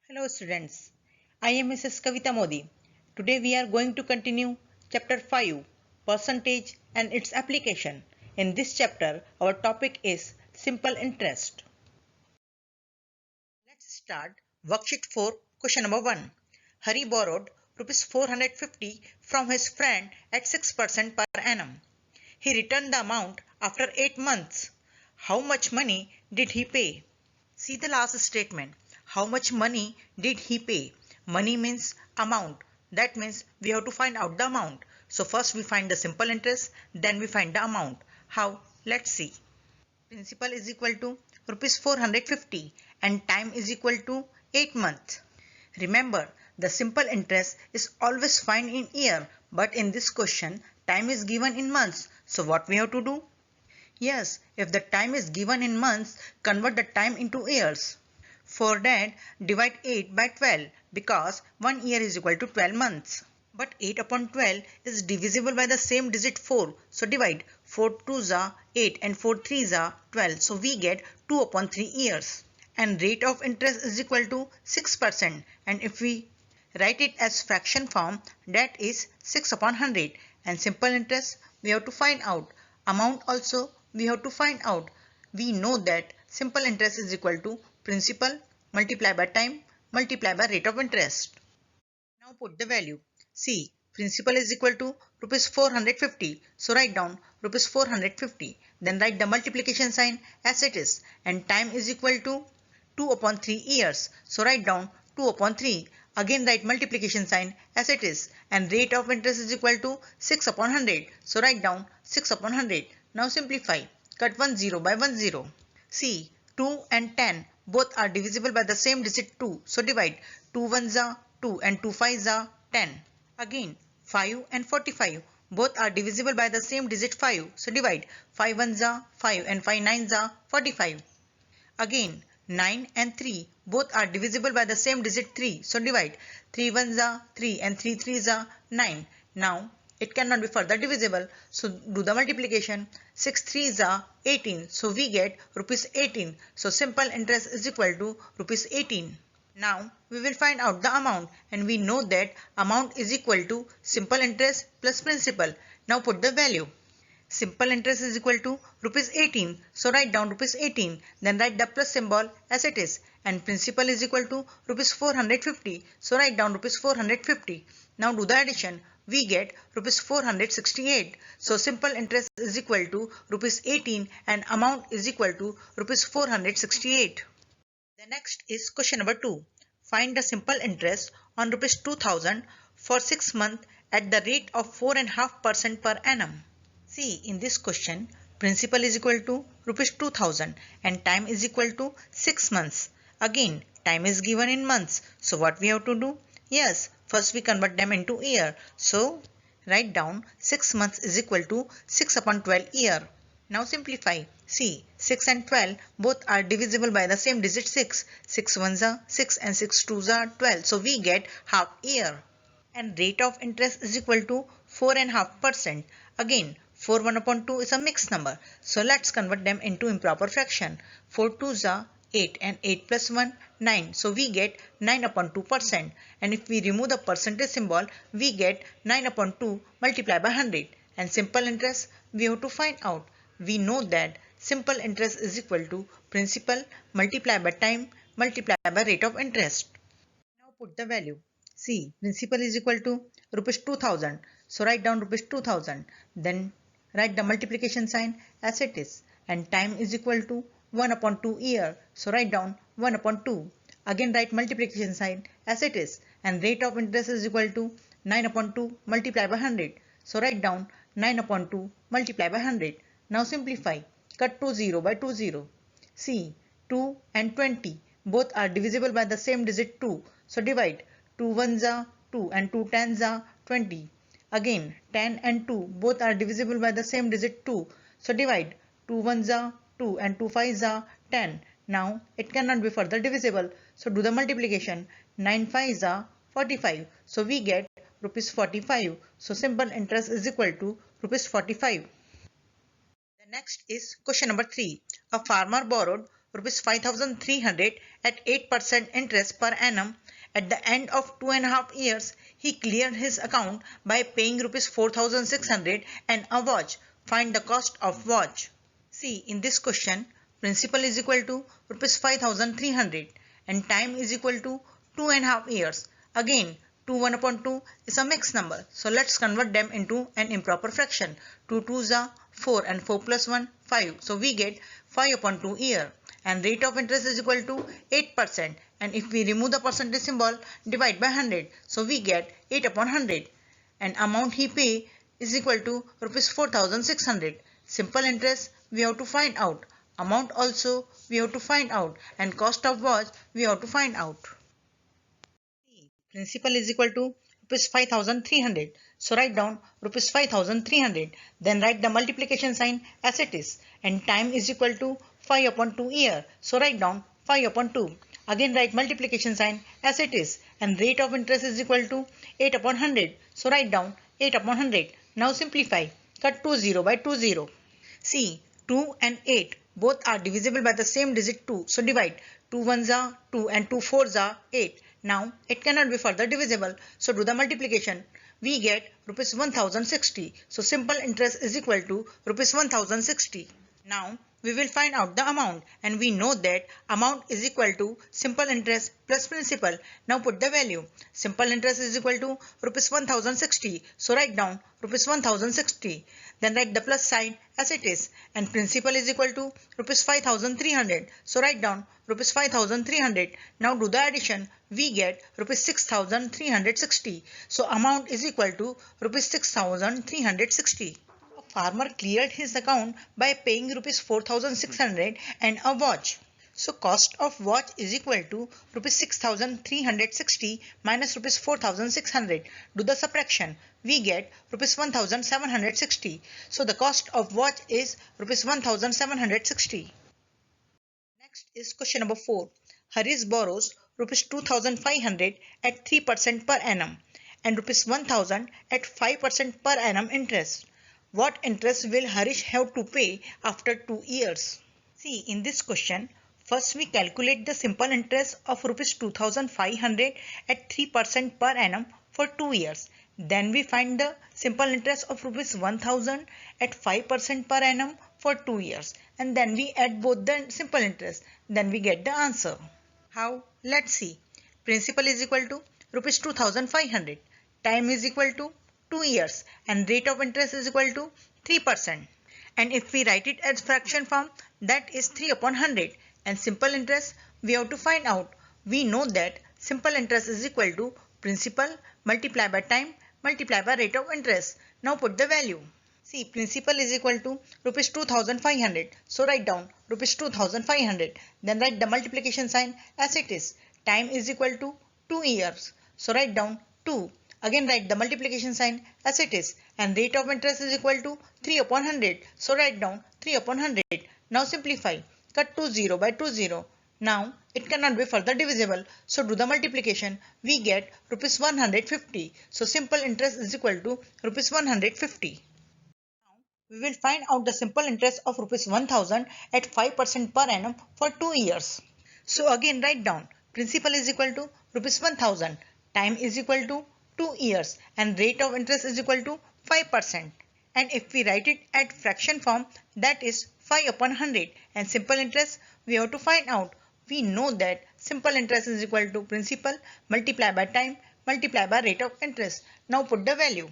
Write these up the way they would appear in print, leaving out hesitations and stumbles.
Hello students, I am Mrs. Kavita Modi. Today we are going to continue chapter 5, percentage and its application. In this chapter our topic is simple interest. Let's start worksheet 4, question number 1. Hari borrowed rupees 450 from his friend at 6% per annum. He returned the amount after 8 months. How much money did he pay? See the last statement. How much money did he pay? Money means amount. That means we have to find out the amount. So first we find the simple interest, then we find the amount. How? Let's see. Principal is equal to rupees 450 and time is equal to 8 months. Remember, the simple interest is always found in year, but in this question time is given in months. So what we have to do? Yes, if the time is given in months, convert the time into years. For that, divide 8 by 12 because 1 year is equal to 12 months. But 8 upon 12 is divisible by the same digit 4. So divide 4 2s are 8 and 4 3s are 12. So we get 2 upon 3 years. And rate of interest is equal to 6%. And if we write it as fraction form, that is 6 upon 100. And simple interest we have to find out. Amount also we have to find out. We know that simple interest is equal to principal multiplied by time multiplied by rate of interest. Now put the value. See, principal is equal to rupees 450. So write down rupees 450. Then write the multiplication sign as it is. And time is equal to 2 upon 3 years. So write down 2 upon 3. Again write multiplication sign as it is. And rate of interest is equal to 6 upon 100. So write down 6 upon 100. Now simplify. Cut 1 0 by 1 0. See, 2 and 10 both are divisible by the same digit 2. So divide 2 1s are 2 and 2 5s are 10. Again 5 and 45 both are divisible by the same digit 5. So divide 5 1s are 5 and 5 9s are 45. Again 9 and 3 both are divisible by the same digit 3. So divide 3 1s are 3 and 3 3s are 9. Now it cannot be further divisible. So do the multiplication. 6 3s are 18. So we get rupees 18. So simple interest is equal to rupees 18. Now we will find out the amount and we know that amount is equal to simple interest plus principal. Now put the value. Simple interest is equal to rupees 18. So write down rupees 18. Then write the plus symbol as it is. And principal is equal to rupees 450. So write down rupees 450. Now do the addition. We get rupees 468. So simple interest is equal to rupees 18 and amount is equal to rupees 468. The next is question number 2. Find the simple interest on rupees 2000 for 6 months at the rate of 4.5% per annum. See, in this question, principal is equal to rupees 2000 and time is equal to 6 months. Again, time is given in months. So what we have to do? Yes, first we convert them into year. So write down 6 months is equal to 6 upon 12 year. Now simplify. See, 6 and 12 both are divisible by the same digit 6. 6 1s are 6 and 6 2s are 12. So we get half year. And rate of interest is equal to 4.5%. Again, 4 1 upon 2 is a mixed number. So let's convert them into improper fraction. 4 2s are 8 and 8 plus 1 9. So we get 9 upon 2%. And if we remove the percentage symbol, we get 9 upon 2 multiplied by 100. And simple interest we have to find out. We know that simple interest is equal to principal multiplied by time multiplied by rate of interest. Now put the value. See, principal is equal to rupees 2000. So write down rupees 2000. Then write the multiplication sign as it is. And time is equal to 1 upon 2 year. So write down 1 upon 2. Again write multiplication sign as it is. And rate of interest is equal to 9 upon 2 multiplied by 100. So write down 9 upon 2 multiplied by 100. Now simplify. Cut 2 0 by 2 0. See, 2 and 20 both are divisible by the same digit 2. So divide 2 1s are 2 and 2 10s are 20. Again 10 and 2 both are divisible by the same digit 2. So divide 2 1s are 2 and 2 5s are 10. Now it cannot be further divisible. So do the multiplication. 9 5s are 45. So we get rupees 45. So simple interest is equal to rupees 45. The next is question number 3. A farmer borrowed rupees 5,300 at 8% interest per annum. At the end of 2.5 years, he cleared his account by paying rupees 4,600 and a watch. Find the cost of watch. See, in this question, principal is equal to rupees 5,300 and time is equal to 2.5 years. Again, 2 1 upon 2 is a mixed number. So let's convert them into an improper fraction. 2 2s are 4 and 4 plus 1 5. So we get 5 upon 2 year. And rate of interest is equal to 8%. And if we remove the percentage symbol, divide by 100. So we get 8 upon 100. And amount he pay is equal to rupees 4,600. Simple interest we have to find out. Amount also we have to find out. And cost of watch we have to find out. Principal is equal to rupees 5,300. So write down rupees 5,300. Then write the multiplication sign as it is. And time is equal to 5 upon 2 year. So write down 5 upon 2. Again write multiplication sign as it is. And rate of interest is equal to 8 upon 100. So write down 8 upon 100. Now simplify. Cut 2 0 by 2 0. See, 2 and 8 both are divisible by the same digit 2. So divide. 2 1s are 2 and 2 4s are 8. Now it cannot be further divisible. So do the multiplication. We get rupees 1060. So simple interest is equal to rupees 1060. Now we will find out the amount, and we know that amount is equal to simple interest plus principal. Now put the value. Simple interest is equal to rupees 1060. So write down rupees 1060. Then write the plus sign as it is. And principal is equal to rupees 5,300. So write down rupees 5,300. Now do the addition. We get rupees 6,360. So amount is equal to rupees 6,360. Farmer cleared his account by paying rupees 4,600 and a watch. So cost of watch is equal to rupees 6,360 minus rupees 4,600. Do the subtraction. We get rupees 1,760. So the cost of watch is rupees 1,760. Next is question number 4. Harish borrows rupees 2,500 at 3% per annum and rupees 1,000 at 5% per annum interest. What interest will Harish have to pay after 2 years? See, in this question, first we calculate the simple interest of rupees 2,500 at 3% per annum for 2 years. Then we find the simple interest of rupees 1,000 at 5% per annum for 2 years. And then we add both the simple interest. Then we get the answer. How? Let's see. Principal is equal to rupees 2,500. Time is equal to 2 years and rate of interest is equal to 3%. And if we write it as fraction form, that is 3 upon 100. And simple interest we have to find out. We know that simple interest is equal to principal multiplied by time multiplied by rate of interest. Now put the value. See, principal is equal to rupees 2,500. So write down rupees 2,500. Then write the multiplication sign as it is. Time is equal to 2 years. So write down 2. Again write the multiplication sign as it is. And rate of interest is equal to 3 upon 100. So write down 3 upon 100. Now simplify. Cut 2 0 by 2 0. Now it cannot be further divisible. So do the multiplication. We get rupees 150. So simple interest is equal to rupees 150. Now we will find out the simple interest of rupees 1,000 at 5% per annum for 2 years. So again write down. Principal is equal to rupees 1,000. Time is equal to 2 years and rate of interest is equal to 5%. And if we write it at fraction form, that is 5 upon 100. And simple interest we have to find out. We know that simple interest is equal to principal multiplied by time multiplied by rate of interest. Now put the value.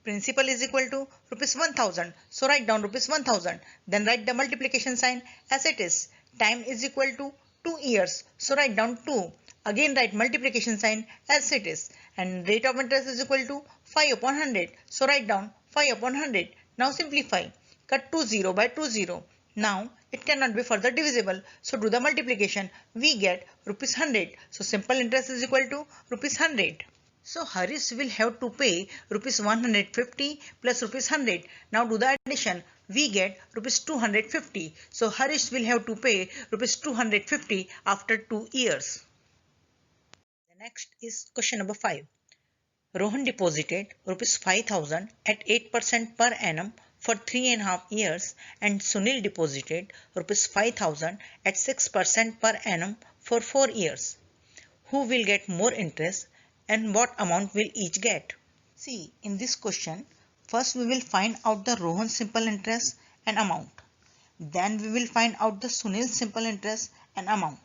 Principal is equal to rupees 1,000. So write down rupees 1,000. Then write the multiplication sign as it is. Time is equal to 2 years. So write down 2. Again write multiplication sign as it is. And rate of interest is equal to 5 upon 100. So write down 5 upon 100. Now simplify. Cut 2 0 by 2 0. Now it cannot be further divisible. So do the multiplication. We get rupees 100. So simple interest is equal to rupees 100. So Harish will have to pay rupees 150 plus rupees 100. Now do the addition. We get rupees 250. So Harish will have to pay rupees 250 after 2 years. The next is question number 5. Rohan deposited rupees 5,000 at 8% per annum for 3.5 years and Sunil deposited rupees 5,000 at 6% per annum for 4 years. Who will get more interest and what amount will each get? See, in this question, first we will find out the Rohan simple interest and amount. Then we will find out the Sunil simple interest and amount.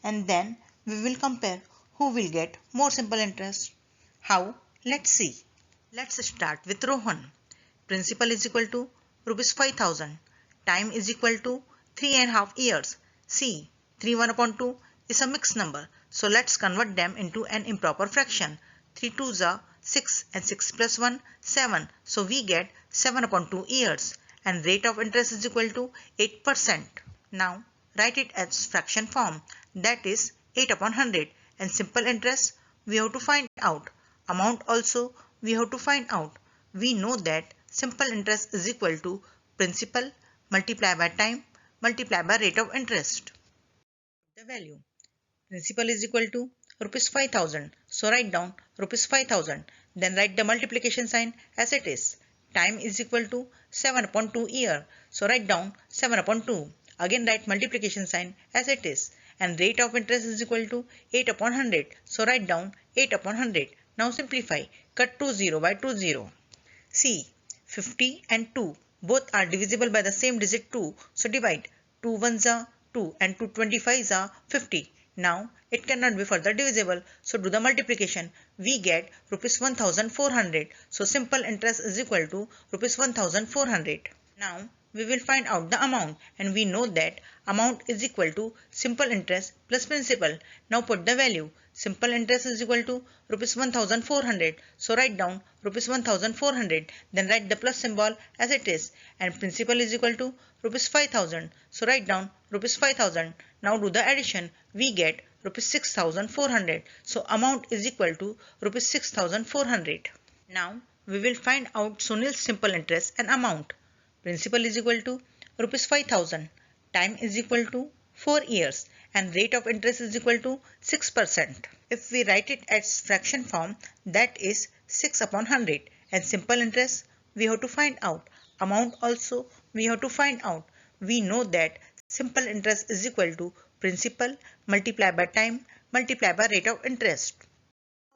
And then we will compare who will get more simple interest. How? Let's see. Let's start with Rohan. Principal is equal to rupees 5,000. Time is equal to 3.5 years. See, 3 1 upon 2 is a mixed number. So let's convert them into an improper fraction. 3 2s are 6 and 6 plus 1 7. So we get 7 upon 2 years. And rate of interest is equal to 8%. Now write it as fraction form. That is 8 upon 100. And simple interest we have to find out. Amount also we have to find out. We know that simple interest is equal to principal multiplied by time multiplied by rate of interest. The value. Principal is equal to rupees 5,000. So write down rupees 5,000. Then write the multiplication sign as it is. Time is equal to 7 upon 2 year. So write down 7 upon 2. Again write multiplication sign as it is. And rate of interest is equal to 8 upon 100. So write down 8 upon 100. Now simplify. Cut 2 0 by 2 0. See, 50 and 2 both are divisible by the same digit 2. So divide. 2 1s are 2 and 2 25s are 50. Now it cannot be further divisible. So do the multiplication. We get rupees 1,400. So simple interest is equal to rupees 1,400. Now we will find out the amount and we know that amount is equal to simple interest plus principal. Now put the value. Simple interest is equal to rupees 1,400. So write down rupees 1,400. Then write the plus symbol as it is. And principal is equal to rupees 5,000. So write down rupees 5,000. Now do the addition. We get rupees 6,400. So amount is equal to rupees 6,400. Now we will find out Sunil's simple interest and amount. Principal is equal to rupees 5,000. Time is equal to 4 years and rate of interest is equal to 6%. If we write it as fraction form, that is 6 upon 100. And simple interest we have to find out. Amount also we have to find out. We know that simple interest is equal to principal multiplied by time multiplied by rate of interest.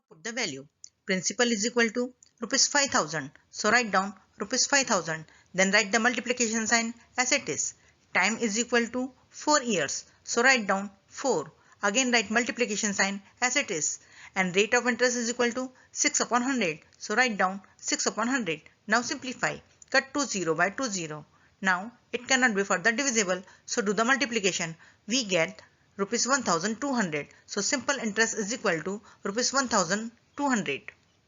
Put the value. Principal is equal to rupees 5,000. So write down rupees 5,000. Then write the multiplication sign as it is. Time is equal to 4 years. So write down 4. Again write multiplication sign as it is. And rate of interest is equal to 6 upon 100. So write down 6 upon 100. Now simplify. Cut 2 0 by 2 0. Now it cannot be further divisible. So do the multiplication. We get rupees 1,200. So simple interest is equal to rupees 1,200.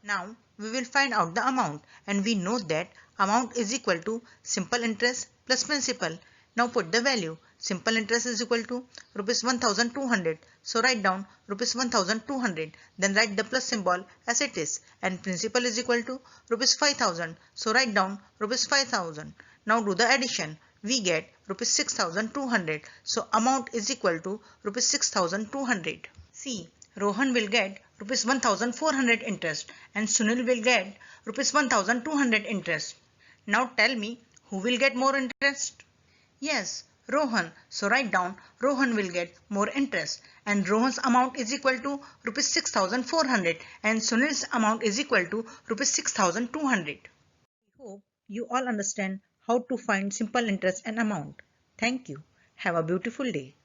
Now we will find out the amount and we know that amount is equal to simple interest plus principal. Now put the value. Simple interest is equal to rupees 1,200. So write down rupees 1,200. Then write the plus symbol as it is. And principal is equal to rupees 5,000. So write down rupees 5,000. Now do the addition. We get rupees 6,200. So amount is equal to rupees 6,200. See, Rohan will get rupees 1,400 interest and Sunil will get rupees 1,200 interest. Now tell me who will get more interest? Yes, Rohan. So write down Rohan will get more interest and Rohan's amount is equal to rupees 6,400 and Sunil's amount is equal to rupees 6,200. I hope you all understand how to find simple interest and amount. Thank you. Have a beautiful day.